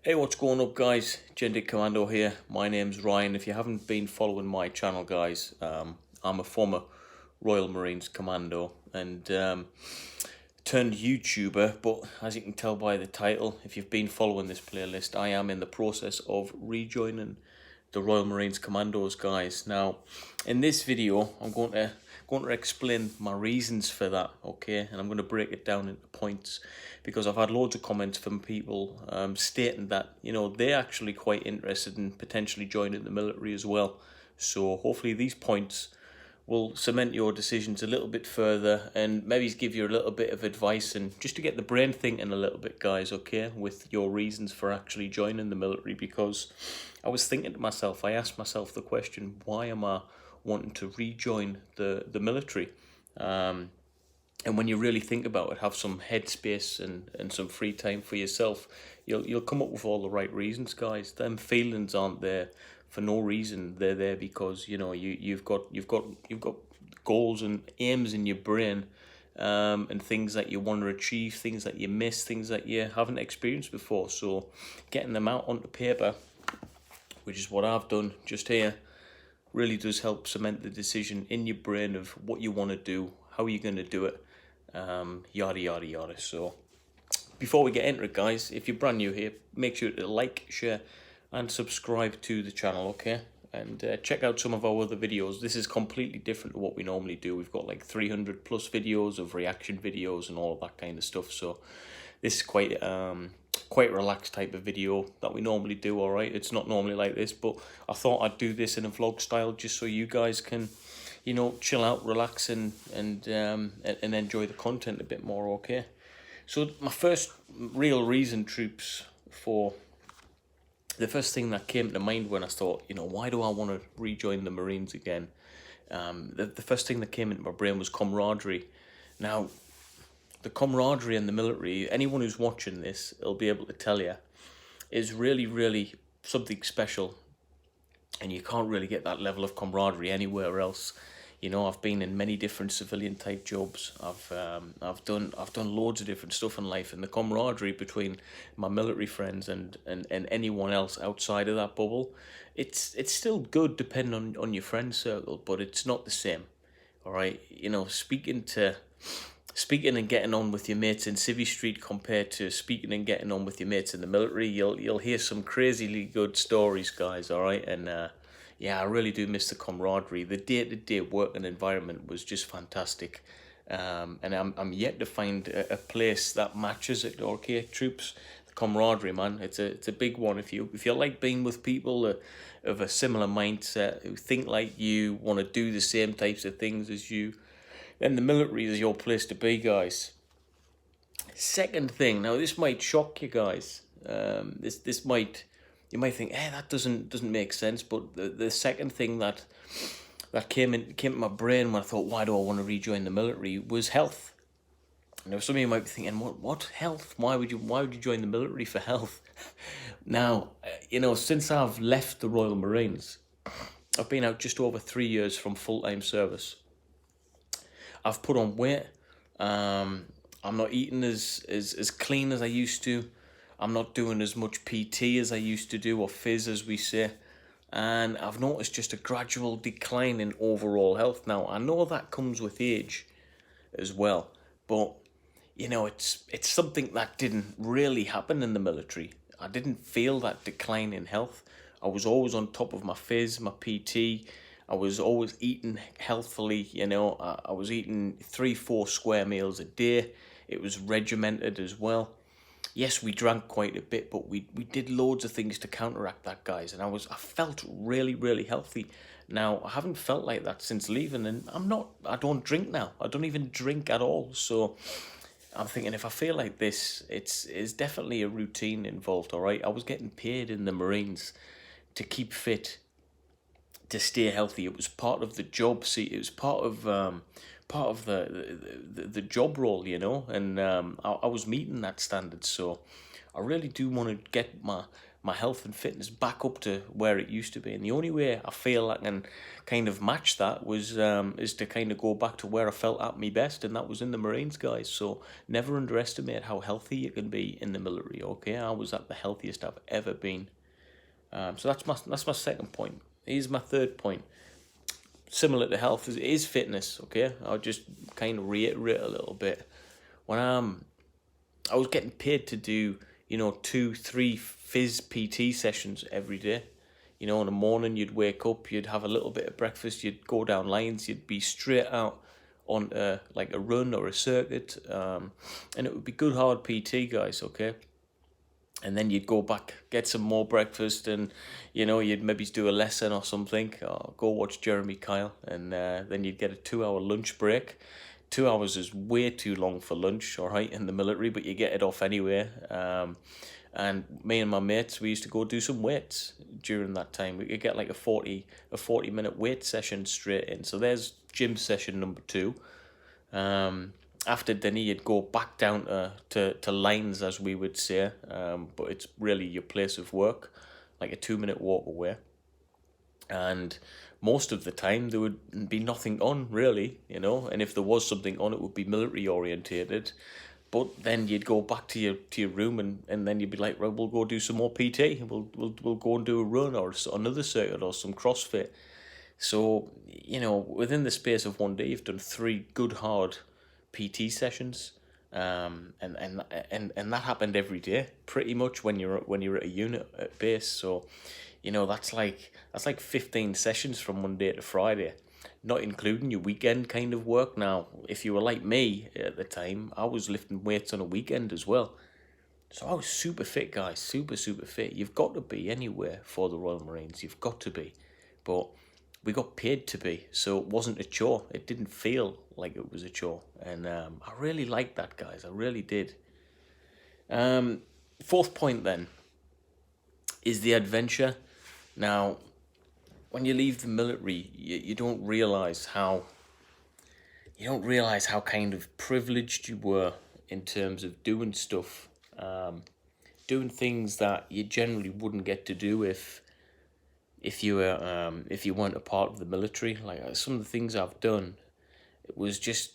Hey, what's going up, guys? Dit Commando here. My name's Ryan. If you haven't been following my channel, guys, I'm a former Royal Marines Commando and turned YouTuber. But as you can tell by the title, if you've been following this playlist, I am in the process of rejoining the Royal Marines Commandos, guys. Now, in this video, I'm going to explain my reasons for that, okay? And I'm going to break it down into points because I've had loads of comments from people stating that, they're actually quite interested in potentially joining the military as well. So hopefully these points will cement your decisions a little bit further and maybe give you a little bit of advice and just to get the brain thinking a little bit, guys, okay, with your reasons for actually joining the military. Because I was thinking to myself, I asked myself the question, why am I wanting to rejoin the military? And when you really think about it, have some headspace and some free time for yourself, you'll come up with all the right reasons, guys. Them feelings aren't there for no reason. They're there because you've got goals and aims in your brain, and things that you want to achieve, things that you miss, things that you haven't experienced before. So getting them out onto paper, which is what I've done just here, really does help cement the decision in your brain of what you want to do, how you're going to do it, yada yada yada. So before we get into it, guys, if you're brand new here, make sure to like, share and subscribe to the channel, okay? And check out some of our other videos. This is completely different to what we normally do. We've got like 300 plus videos of reaction videos and all of that kind of stuff. So this is quite relaxed type of video that we normally do. All right, it's not normally like this, but I thought I'd do this in a vlog style just so you guys can chill out, relax and enjoy the content a bit more, okay? So my first real reason, troops, for the first thing that came to mind when I thought, why do I want to rejoin the Marines again? The first thing that came into my brain was camaraderie. Now, the camaraderie in the military, anyone who's watching this will be able to tell you, is really, really something special. And you can't really get that level of camaraderie anywhere else. I've been in many different civilian type jobs. I've done loads of different stuff in life, and the camaraderie between my military friends and anyone else outside of that bubble, it's still good depending on your friend circle, but it's not the same. All right, speaking and getting on with your mates in Civvy Street compared to speaking and getting on with your mates in the military, you'll hear some crazily good stories, guys. All right, and yeah, I really do miss the camaraderie. The day-to-day working environment was just fantastic, and I'm yet to find a place that matches it. Okay, troops, the camaraderie, man, it's a big one. If you like being with people of a similar mindset who think like you, want to do the same types of things as you, then the military is your place to be, guys. Second thing, now this might shock you guys. This might, you might think, hey, that doesn't make sense. But the second thing that came to my brain when I thought, why do I want to rejoin the military, was health. Now some of you might be thinking, what health? Why would you join the military for health? Now, since I've left the Royal Marines, I've been out just over 3 years from full-time service. I've put on weight. I'm not eating as clean as I used to. I'm not doing as much PT as I used to do, or phys as we say. And I've noticed just a gradual decline in overall health. Now, I know that comes with age as well. But, it's something that didn't really happen in the military. I didn't feel that decline in health. I was always on top of my phys, my PT. I was always eating healthfully, I was eating 3-4 square meals a day. It was regimented as well. Yes, we drank quite a bit, but we did loads of things to counteract that, guys. And I felt really, really healthy. Now, I haven't felt like that since leaving, and I don't drink now. I don't even drink at all. So I'm thinking, if I feel like this, it's definitely a routine involved, all right? I was getting paid in the Marines to keep fit, to stay healthy. It was part of the job. See, it was part of the job role, and I was meeting that standard. So I really do want to get my health and fitness back up to where it used to be. And the only way I feel I can kind of match that was is to kind of go back to where I felt at my best, and that was in the Marines, guys. So never underestimate how healthy you can be in the military. Okay, I was at the healthiest I've ever been. So that's my second point. Here's my third point. Similar to health is fitness. Okay, I'll just kind of reiterate a little bit. When I was getting paid to do 2-3 phys PT sessions every day. In the morning you'd wake up, you'd have a little bit of breakfast, you'd go down lines, you'd be straight out on like a run or a circuit, and it would be good hard PT, guys. Okay. And then you'd go back, get some more breakfast, and you'd maybe do a lesson or something, or go watch Jeremy Kyle, and then you'd get a 2-hour lunch break. 2 hours is way too long for lunch, all right, in the military, but you get it off anyway. And me and my mates, we used to go do some weights during that time. We could get like a 40-minute weight session straight in. So there's gym session number 2. After dinner, you'd go back down to lines, as we would say, but it's really your place of work, like a 2-minute walk away. And most of the time, there would be nothing on, really, and if there was something on, it would be military orientated. But then you'd go back to your room, and then you'd be like, right, we'll go do some more PT. We'll go and do a run or another circuit or some CrossFit. So, within the space of one day, you've done 3 good hard PT sessions, and that happened every day, pretty much when you're at a unit at base. So, that's like 15 sessions from Monday to Friday, not including your weekend kind of work. Now, if you were like me at the time, I was lifting weights on a weekend as well. So I was super fit, guys, super fit. You've got to be anywhere for the Royal Marines. You've got to be, but we got paid to be, so it wasn't a chore. It didn't feel like it was a chore, and I really liked that, guys. I really did. Fourth point then is the adventure. Now, when you leave the military, you don't realize how kind of privileged you were in terms of doing stuff, doing things that you generally wouldn't get to do if you weren't a part of the military. Like some of the things I've done, it was just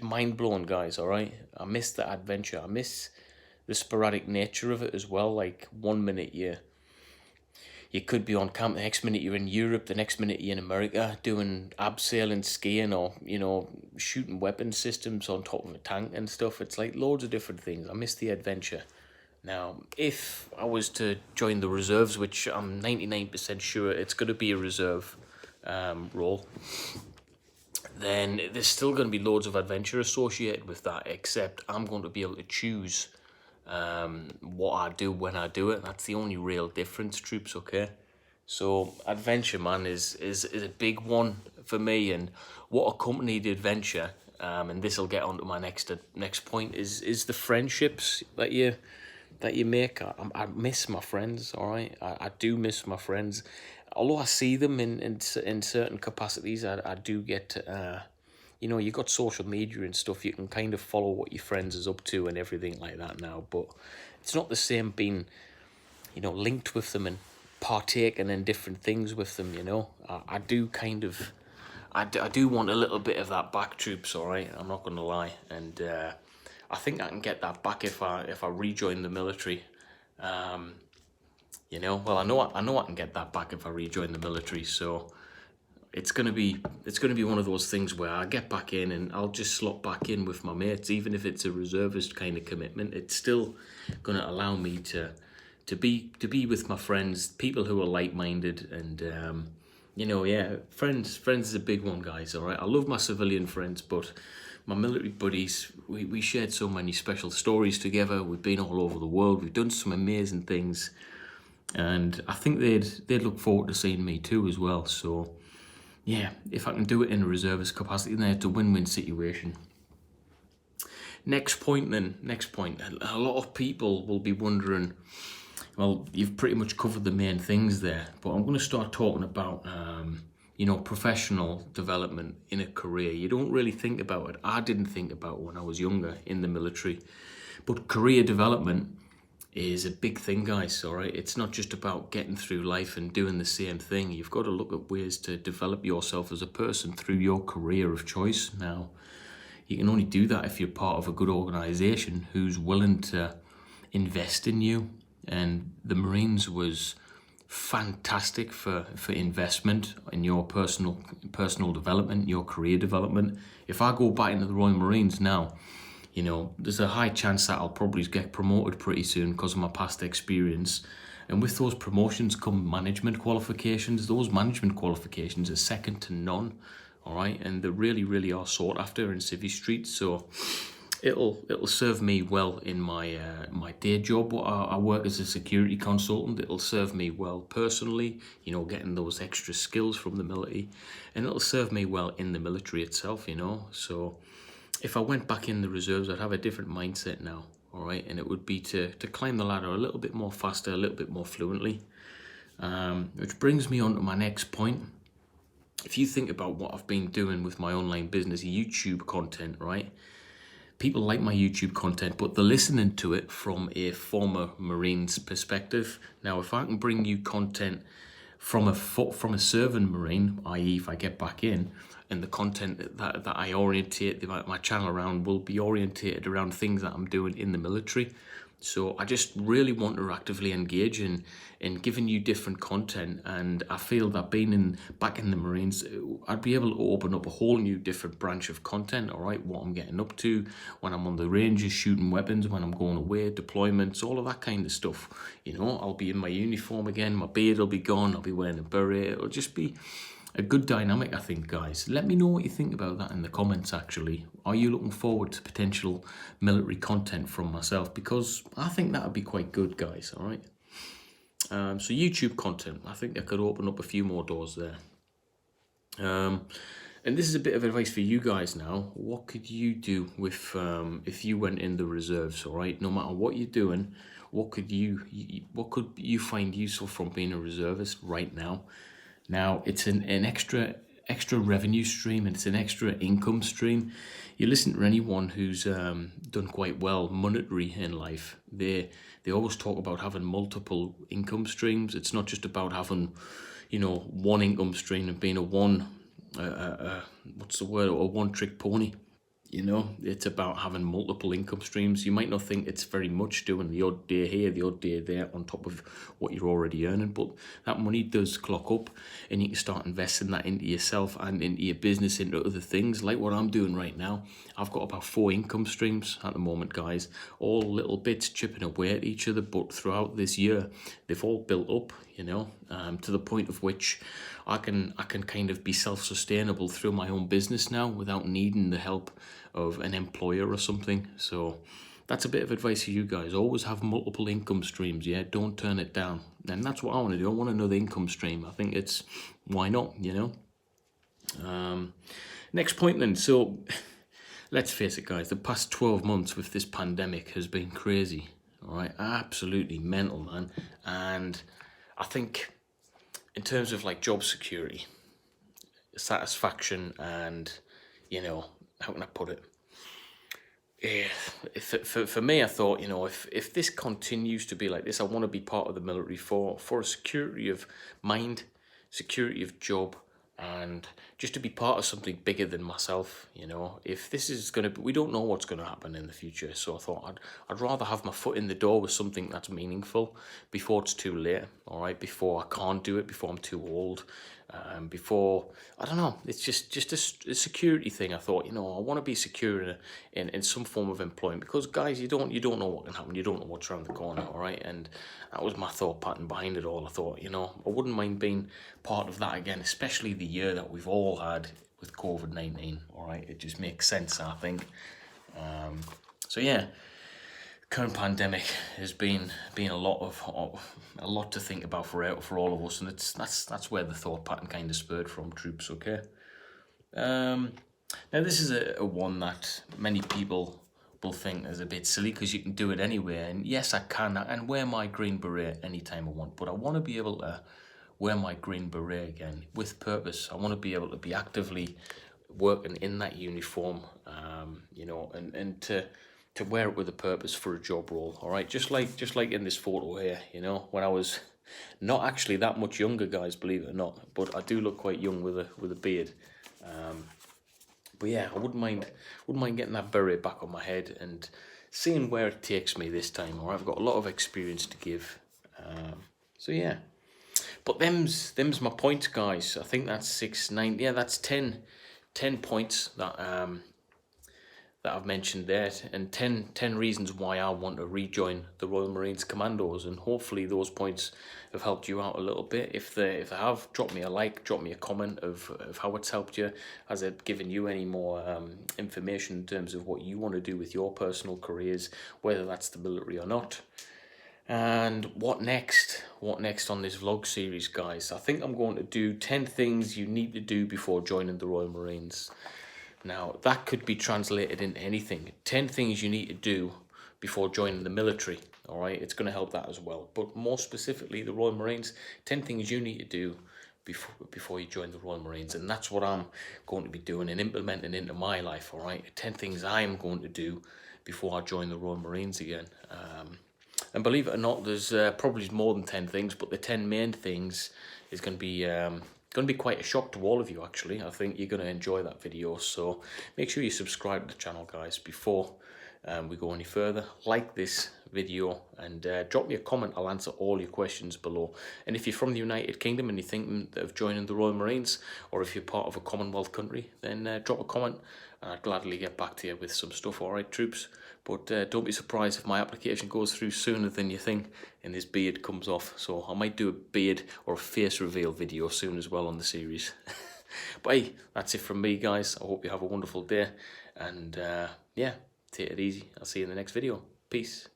mind blowing, guys. All right, I miss that adventure. I miss the sporadic nature of it as well. Like 1 minute you could be on camp, the next minute you're in Europe, the next minute you're in America doing abseiling, skiing, or shooting weapon systems on top of a tank and stuff. It's like loads of different things. I miss the adventure. Now, if I was to join the reserves, which I'm 99% sure it's going to be a reserve role, then there's still going to be loads of adventure associated with that, except I'm going to be able to choose what I do when I do it. That's the only real difference, troops, okay? So adventure, man, is a big one for me, and what accompanied adventure, and this will get on to my next point, is the friendships that you make. I miss my friends, all right? I do miss my friends. Although I see them in certain capacities, I do get, you got social media and stuff. You can kind of follow what your friends is up to and everything like that now. But it's not the same being, linked with them and partaking in different things with them, I do kind of, I do want a little bit of that back, troops, all right? I'm not going to lie. And I think I can get that back if I rejoin the military. Well, I know I can get that back if I rejoin the military. So it's gonna be one of those things where I get back in and I'll just slot back in with my mates, even if it's a reservist kind of commitment. It's still gonna allow me to be with my friends, people who are like-minded, and friends is a big one, guys. All right, I love my civilian friends, but my military buddies, we shared so many special stories together. We've been all over the world. We've done some amazing things, and I think they'd look forward to seeing me too as well. So yeah, if I can do it in a reservist capacity, then it's a win-win situation. Next point. A lot of people will be wondering, well, you've pretty much covered the main things there, but I'm going to start talking about professional development in a career. You don't really think about it. I didn't think about it when I was younger in the military, but career development is a big thing, guys. All right, it's not just about getting through life and doing the same thing. You've got to look at ways to develop yourself as a person through your career of choice. Now, you can only do that if you're part of a good organization who's willing to invest in you. And the Marines was fantastic for investment in your personal development, your career development. If I go back into the Royal Marines now, there's a high chance that I'll probably get promoted pretty soon because of my past experience. And with those promotions come management qualifications. Those management qualifications are second to none, all right? And they really, really are sought after in Civvy Street. So it'll serve me well in my my day job. I work as a security consultant. It'll serve me well personally, getting those extra skills from the military. And it'll serve me well in the military itself, So if I went back in the reserves, I'd have a different mindset now, all right? And it would be to climb the ladder a little bit more faster, a little bit more fluently. Which brings me on to my next point. If you think about what I've been doing with my online business, YouTube content, right? People like my YouTube content, but they're listening to it from a former Marine's perspective. Now, if I can bring you content from a serving Marine, i.e. if I get back in, and the content that I orientate my channel around will be orientated around things that I'm doing in the military. So I just really want to actively engage in giving you different content, and I feel that being back in the Marines, I'd be able to open up a whole new different branch of content, all right? What I'm getting up to when I'm on the ranges shooting weapons, when I'm going away, deployments, all of that kind of stuff. I'll be in my uniform again, my beard will be gone, I'll be wearing a beret. It'll just be a good dynamic, I think, guys. Let me know what you think about that in the comments, actually. Are you looking forward to potential military content from myself? Because I think that would be quite good, guys, all right? So YouTube content, I think I could open up a few more doors there. And this is a bit of advice for you guys now. What could you do with if you went in the reserves, all right? No matter what you're doing, what could you find useful from being a reservist right now? Now, it's an extra revenue stream, and it's an extra income stream. You listen to anyone who's done quite well monetary in life, they always talk about having multiple income streams. It's not just about having, one income stream and being a one-trick pony. It's about having multiple income streams. You might not think it's very much doing the odd day here, the odd day there on top of what you're already earning, but that money does clock up, and you can start investing that into yourself and into your business, into other things like what I'm doing right now. I've got about 4 income streams at the moment, guys, all little bits chipping away at each other, but throughout this year, they've all built up, to the point of which I can kind of be self-sustainable through my own business now without needing the help of an employer or something. So that's a bit of advice for you guys. Always have multiple income streams, yeah? Don't turn it down. And that's what I want to do. I want another income stream. I think it's, why not, Next point then. So let's face it, guys, the past 12 months with this pandemic has been crazy, all right? Absolutely mental, man. And I think in terms of like job security, satisfaction, and, how can I put it? Yeah, for me, I thought, if this continues to be like this, I want to be part of the military for a security of mind, security of job, and just to be part of something bigger than myself. If this is going to, we don't know what's going to happen in the future, so I thought I'd rather have my foot in the door with something that's meaningful before it's too late, all right? Before I can't do it, before I'm too old, before, I don't know, it's just a security thing. I thought, I want to be secure in some form of employment, because guys, you don't know what can happen, you don't know what's around the corner, all right? And that was my thought pattern behind it all. I thought, I wouldn't mind being part of that again, especially the year that we've all had with COVID-19, all right? It just makes sense, I think. So yeah, current pandemic has been a lot to think about for all of us, and that's where the thought pattern kind of spurred from, troops. Okay. Now this is a one that many people will think is a bit silly, because you can do it anywhere, and yes, I can wear my green beret anytime I want, but I want to be able to wear my green beret again with purpose. I want to be able to be actively working in that uniform, and to to wear it with a purpose for a job role. All right, just like in this photo here, you know, when I was not actually that much younger, guys, believe it or not, but I do look quite young with a beard. But yeah, I wouldn't mind getting that beret back on my head and seeing where it takes me this time. All right, I've got a lot of experience to give. So yeah, but them's my points, guys. I think that's 6, 9. Yeah, that's 10 points that I've mentioned there, and 10 reasons why I want to rejoin the Royal Marines Commandos, and hopefully those points have helped you out a little bit. If they have, drop me a like, drop me a comment of how it's helped you. Has it given you any more information in terms of what you want to do with your personal careers, whether that's the military or not? And what next? What next on this vlog series, guys? I think I'm going to do 10 things you need to do before joining the Royal Marines. Now, that could be translated into anything. 10 things you need to do before joining the military, all right? It's going to help that as well. But more specifically, the Royal Marines, 10 things you need to do before you join the Royal Marines. And that's what I'm going to be doing and implementing into my life, all right? 10 things I'm going to do before I join the Royal Marines again. And believe it or not, there's probably more than 10 things, but the 10 main things is going to be quite a shock to all of you, actually. I think you're going to enjoy that video, so make sure you subscribe to the channel, guys, before we go any further. Like this video and drop me a comment. I'll answer all your questions below. And if you're from the United Kingdom and you're thinking of joining the Royal Marines, or if you're part of a Commonwealth country, then drop a comment and I'd gladly get back to you with some stuff. All right, troops? But don't be surprised if my application goes through sooner than you think and this beard comes off. So I might do a beard or a face reveal video soon as well on the series. But hey, that's it from me, guys. I hope you have a wonderful day. And yeah, take it easy. I'll see you in the next video. Peace.